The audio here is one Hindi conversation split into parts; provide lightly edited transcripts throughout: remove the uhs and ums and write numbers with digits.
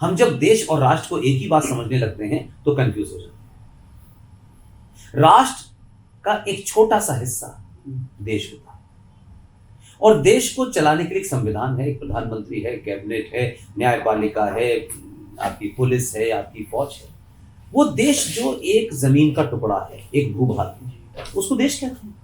हम जब देश और राष्ट्र को एक ही बात समझने लगते हैं तो कंफ्यूज हो जाते हैं। राष्ट्र का एक छोटा सा हिस्सा देश होता है, और देश को चलाने के लिए एक संविधान है, एक प्रधानमंत्री है, कैबिनेट है, न्यायपालिका है, आपकी पुलिस है, आपकी फौज है। वो देश जो एक जमीन का टुकड़ा है, एक भूभाग, उसको देश कहते हैं।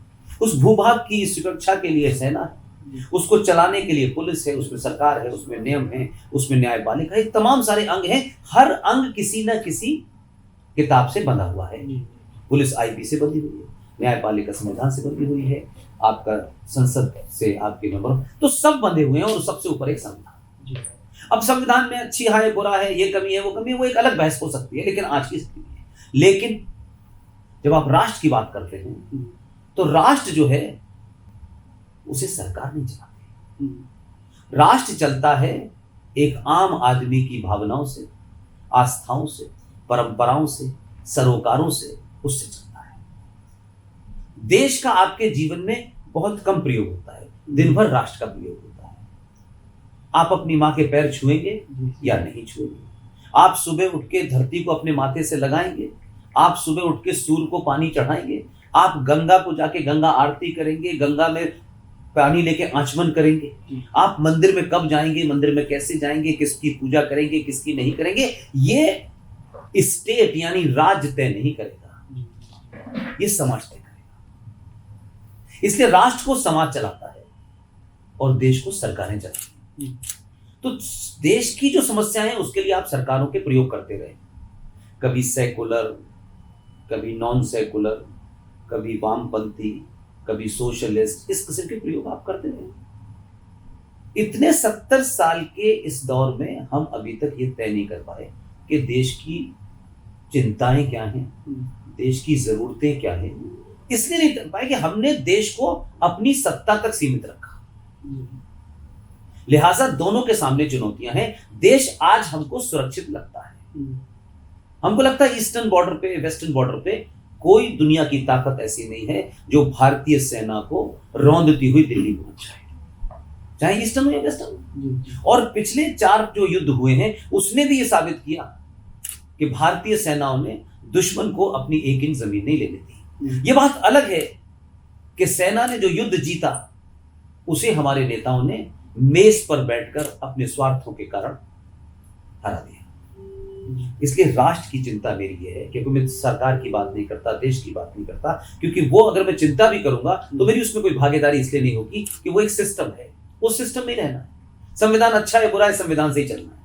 उस भूभाग की सुरक्षा के लिए सेना है, उसको चलाने के लिए पुलिस है, उसमें सरकार है, उसमें नियम है, उसमें न्यायपालिका है, तमाम सारे अंग हैं। हर अंग किसी न किसी किताब से बंधा हुआ है। पुलिस आईपी से बंधी हुई है, न्यायपालिका संविधान से बंधी हुई है, आपका संसद से आपके मेंबर, तो सब बंधे हुए हैं, और सबसे ऊपर एक संविधान। अब संविधान में अच्छी है, बुरा है, ये कमी है, वो कमी है, वो एक अलग बहस हो सकती है, लेकिन आज की स्थिति है। लेकिन जब आप राष्ट्र की बात करते हैं तो राष्ट्र जो है उसे सरकार नहीं चलाती। राष्ट्र चलता है एक आम आदमी की भावनाओं से, आस्थाओं से, परंपराओं से, सरोकारों से, उससे चलता है। देश का आपके जीवन में बहुत कम प्रयोग होता है, दिन भर राष्ट्र का प्रयोग होता है। आप अपनी मां के पैर छुएंगे या नहीं छुएंगे? आप सुबह उठ के धरती को अपने माथे से लगाएंगे? आप सुबह उठ के सूर्य को पानी चढ़ाएंगे? आप गंगा को जाके गंगा आरती करेंगे, गंगा में पानी लेके आचमन करेंगे? आप मंदिर में कब जाएंगे, मंदिर में कैसे जाएंगे, किसकी पूजा करेंगे, किसकी नहीं करेंगे, ये स्टेट यानी राज्य तय नहीं करेगा, ये समाज तय करेगा। इसलिए राष्ट्र को समाज चलाता है और देश को सरकारें चलाती हैं। तो देश की जो समस्याएं हैं उसके लिए आप सरकारों के प्रयोग करते रहे, कभी सेकुलर, कभी नॉन सेकुलर, कभी वामपंथी, कभी सोशलिस्ट, इस किस्म के प्रयोग आप करते रहे। इतने 70 साल के इस दौर में हम अभी तक ये तय नहीं कर पाए कि देश की चिंताएं क्या हैं, देश की जरूरतें क्या हैं। इसलिए नहीं कर पाए कि हमने देश को अपनी सत्ता तक सीमित रखा। लिहाजा दोनों के सामने चुनौतियां हैं। देश आज हमको सुरक्षित लगता है, हमको लगता है ईस्टर्न बॉर्डर पे, वेस्टर्न बॉर्डर पे कोई दुनिया की ताकत ऐसी नहीं है जो भारतीय सेना को रौंदती हुई दिल्ली पहुंच जाए, चाहे ईस्टर्न हो या वेस्टर्न। और पिछले 4 जो युद्ध हुए हैं उसने भी ये साबित किया कि भारतीय सेनाओं ने दुश्मन को अपनी एक इंच जमीन नहीं लेने दी। ये बात अलग है कि सेना ने जो युद्ध जीता उसे हमारे नेताओं ने मेज पर बैठकर अपने स्वार्थों के कारण हरा दिया। इसलिए राष्ट्र की चिंता मेरी ये है, क्योंकि मैं सरकार की बात नहीं करता, देश की बात नहीं करता, क्योंकि वो अगर मैं चिंता भी करूंगा तो मेरी उसमें कोई भागीदारी इसलिए नहीं होगी कि वो एक सिस्टम है, उस सिस्टम में रहना है। संविधान अच्छा है बुरा है, संविधान से ही चलना है।